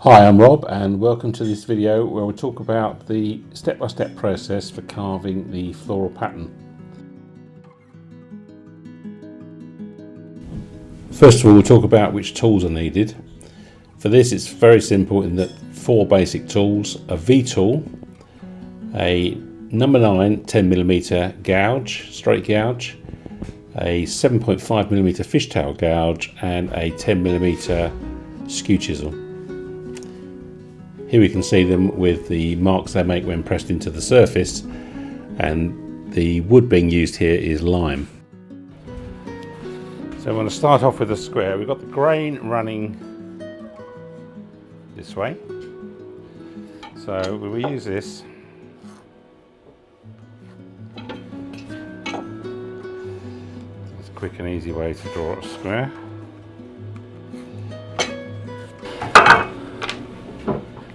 Hi, I'm Rob and welcome to this video where we'll talk about the step-by-step process for carving the floral pattern. First of all, we'll talk about which tools are needed. For this it's very simple in that 4 basic tools: a V tool, a number 9 10mm gouge, straight gouge, a 7.5mm fishtail gouge and a 10mm skew chisel. Here we can see them with the marks they make when pressed into the surface, and the wood being used here is lime. So I'm going to start off with a square. We've got the grain running this way, so we will use this. It's a quick and easy way to draw a square.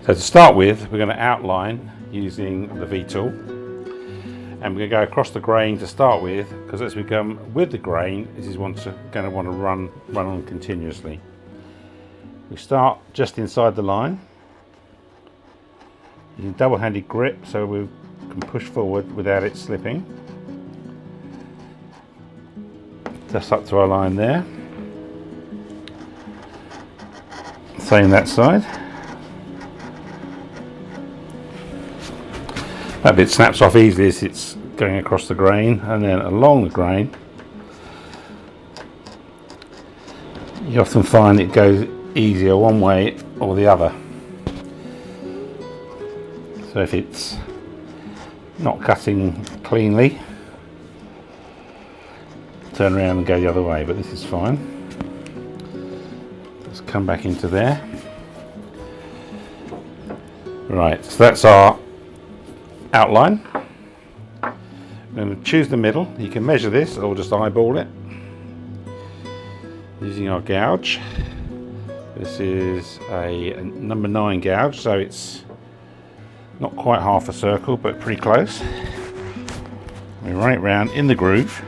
So to start with, we're going to outline using the V tool, and we're going to go across the grain to start with, because as we come with the grain, this is going to want to run on continuously. We start just inside the line. Using double-handed grip so we can push forward without it slipping. Just up to our line there. Same that side. That bit snaps off easily as it's going across the grain, and then along the grain you often find it goes easier one way or the other. So if it's not cutting cleanly, turn around and go the other way, but this is fine. Let's come back into there. Right, so that's our outline. I'm going to choose the middle. You can measure this or just eyeball it using our gouge. This is a number 9 gouge, so it's not quite half a circle but pretty close. We run it round in the groove,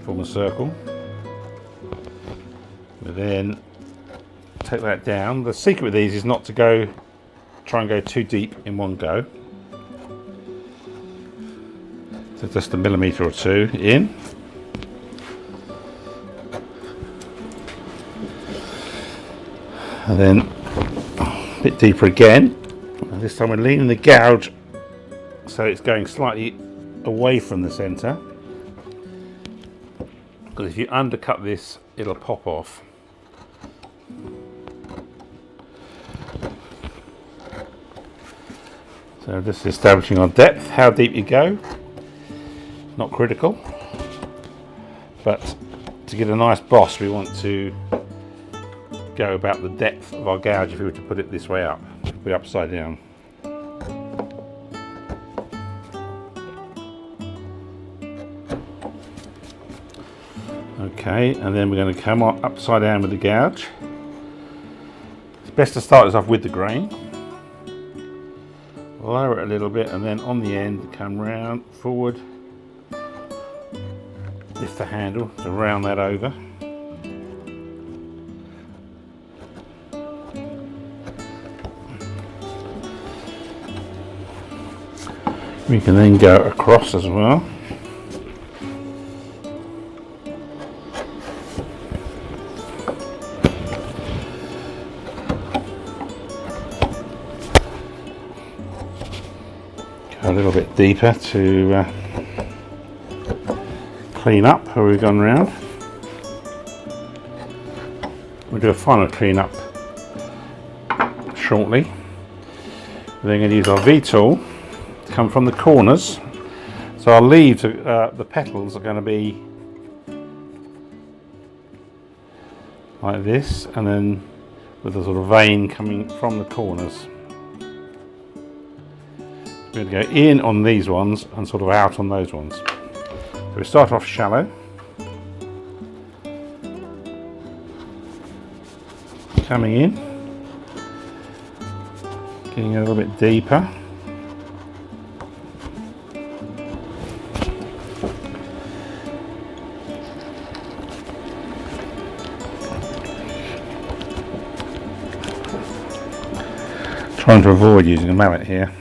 form a circle. We then take that down. The secret with these is not to try and go too deep in one go. So just a millimetre or two in. And then a bit deeper again. And this time we're leaning the gouge so it's going slightly away from the centre. Because if you undercut this, it'll pop off. So just establishing our depth, how deep you go. Not critical, but to get a nice boss we want to go about the depth of our gouge if we were to put it this way up, be upside down. Okay, and then we're going to come upside down with the gouge. It's best to start this off with the grain. Lower it a little bit, and then on the end come round forward, lift the handle to round that over. We can then go across as well. Go a little bit deeper to clean up where we've gone round. We'll do a final clean up shortly. We're then going to use our V tool to come from the corners. So our leaves, the petals are going to be like this, and then with a sort of vein coming from the corners. We're going to go in on these ones and sort of out on those ones. So we start off shallow, coming in, getting a little bit deeper. Trying to avoid using a mallet here.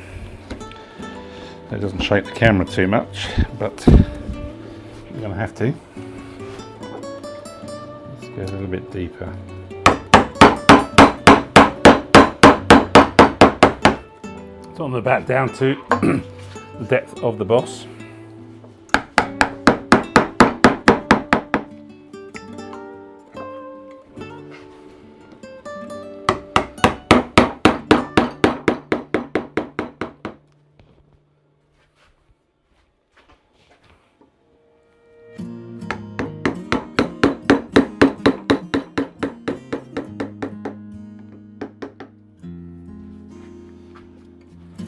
It doesn't shake the camera too much, but I'm going to have to. Let's go a little bit deeper. So I'm going back down to the depth of the boss.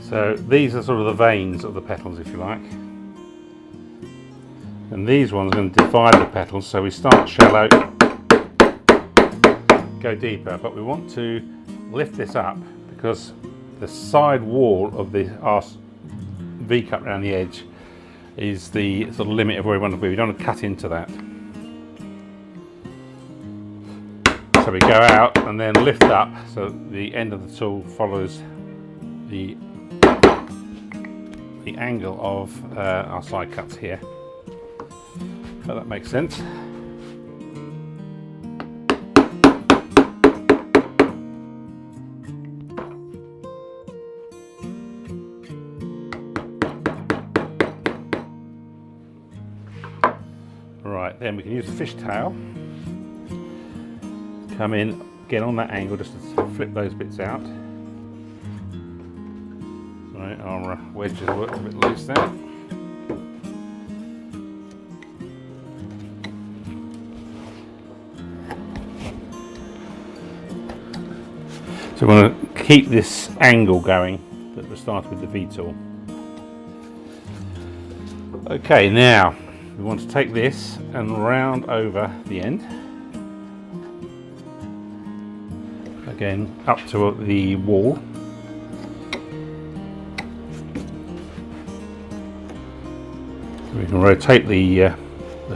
So these are sort of the veins of the petals, if you like. And these ones are going to divide the petals, so we start shallow, go deeper, but we want to lift this up because the side wall of our V-cut around the edge is the sort of limit of where we want to be. We don't want to cut into that. So we go out and then lift up so the end of the tool follows the angle of our side cuts here. So that makes sense. Right, then we can use the fishtail. Come in, get on that angle just to flip those bits out. Right, our wedges work a bit loose there. So we want to keep this angle going that we started with the V tool. Okay, now we want to take this and round over the end. Again, up to the wall. We can rotate the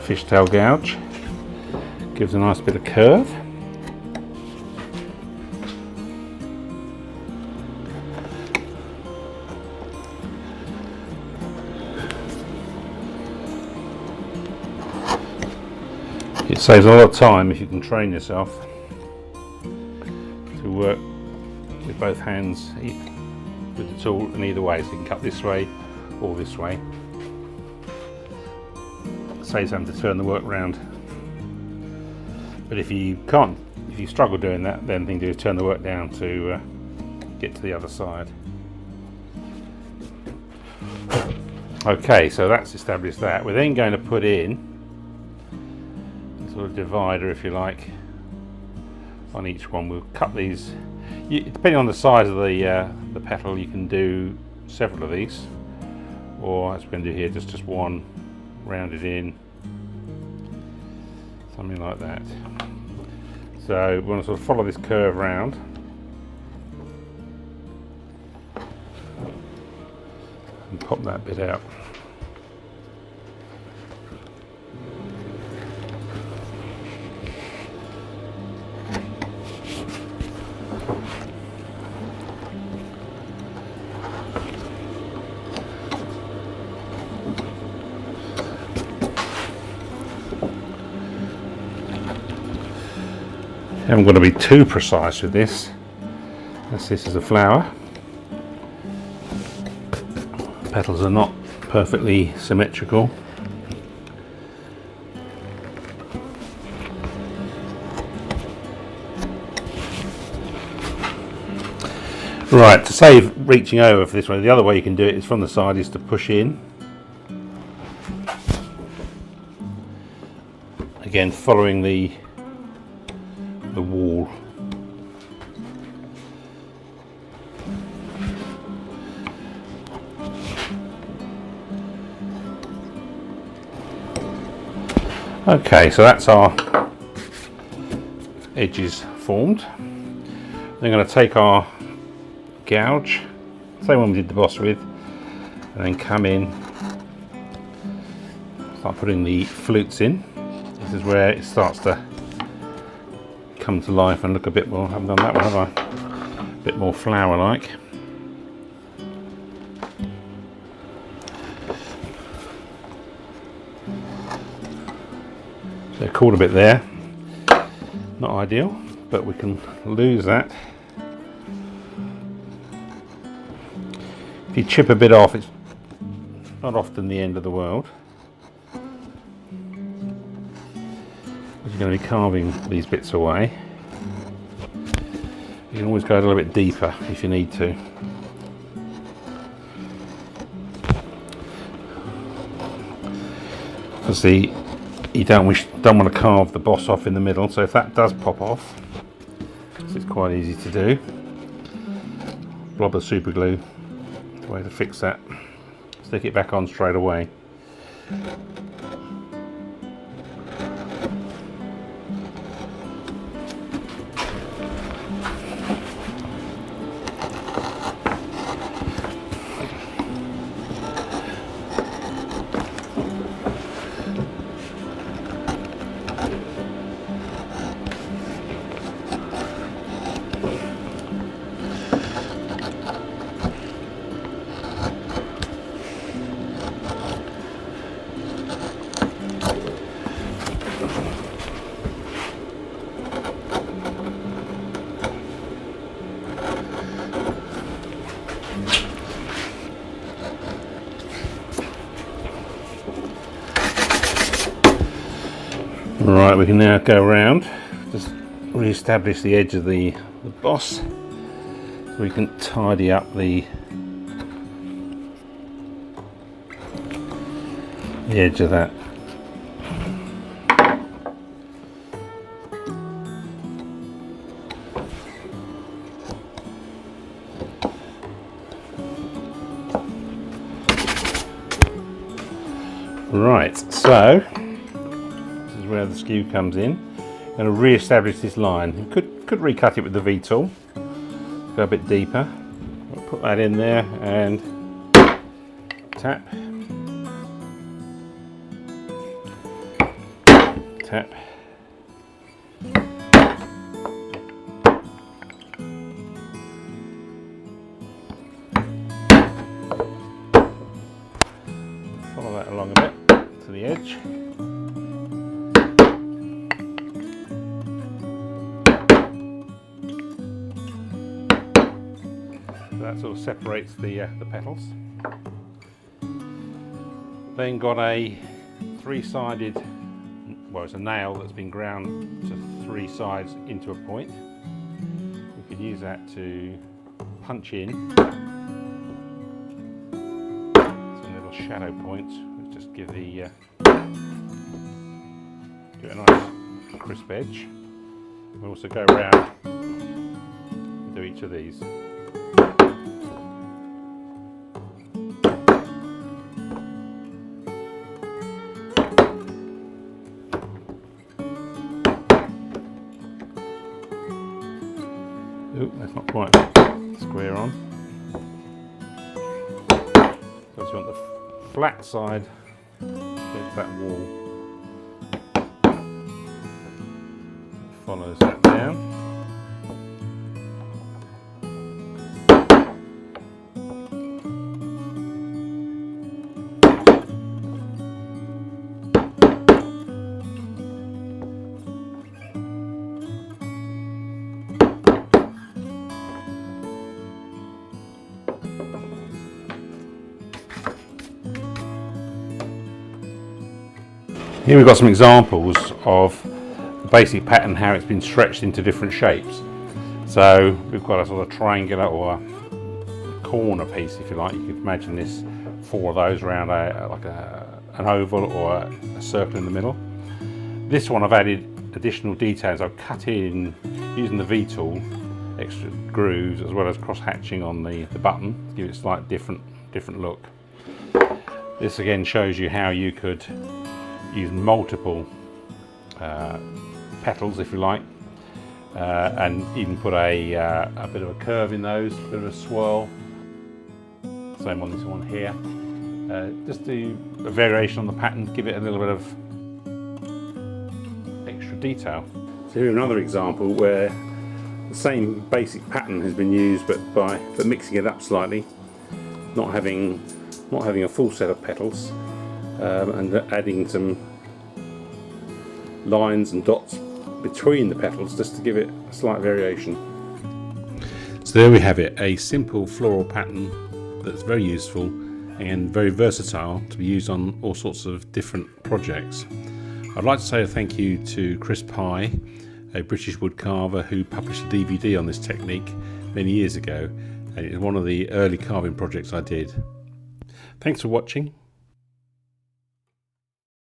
fishtail gouge, gives a nice bit of curve. It saves a lot of time if you can train yourself to work with both hands with the tool in either way, so you can cut this way or this way. Saves having to turn the work round. But if you struggle doing that, then the thing to do is turn the work down to get to the other side. Okay, so that's established that. We're then going to put in a sort of divider, if you like, on each one. We'll cut these. Depending on the size of the petal, you can do several of these, or as we're going to do here, just one. Round it in, something like that. So we want to sort of follow this curve round. And pop that bit out. I'm going to be too precise with this, as this is a flower. Petals are not perfectly symmetrical. Right, to save reaching over for this one, the other way you can do it is from the side is to push in. Again, following the wall. Okay, so that's our edges formed. Then going to take our gouge, same one we did the boss with, and then come in, start putting the flutes in. This is where it starts to come to life and look a bit more, I haven't done that one, have I? A bit more flower-like. They're caught a bit there. Not ideal, but we can lose that. If you chip a bit off, it's not often the end of the world. You're going to be carving these bits away. You can always go a little bit deeper if you need to. Obviously, you don't want to carve the boss off in the middle, so if that does pop off, so it's quite easy to do. Blob of super glue, the way to fix that. Stick it back on straight away. Right, we can now go around, just re-establish the edge of the boss, so we can tidy up the edge of that. Right, so where the skew comes in. I'm going to re-establish this line. You could recut it with the V tool, go a bit deeper. I'll put that in there and tap, tap. Follow that along a bit to the edge. That sort of separates the petals. Then got a three-sided, well, it's a nail that's been ground to three sides into a point. We could use that to punch in some little shadow points, which just give it a nice crisp edge. We also go around and do each of these. Oop, that's not quite square on. So you want the flat side against that wall. Follows that down. Here we've got some examples of the basic pattern, how it's been stretched into different shapes. So we've got a sort of triangular or a corner piece, if you like. You could imagine this, four of those around like an oval or a circle in the middle. This one I've added additional details. I've cut in using the V tool, extra grooves as well as cross hatching on the button to give it a slight different look. This again shows you how you could use multiple petals, if you like, and even put a bit of a curve in those, a bit of a swirl. Same on this one here. Just do a variation on the pattern, give it a little bit of extra detail. So here's another example where the same basic pattern has been used, but mixing it up slightly, not having a full set of petals. And adding some lines and dots between the petals just to give it a slight variation. So there we have it, a simple floral pattern that's very useful and very versatile to be used on all sorts of different projects. I'd like to say a thank you to Chris Pye, a British woodcarver who published a DVD on this technique many years ago, and it's one of the early carving projects I did. Thanks for watching.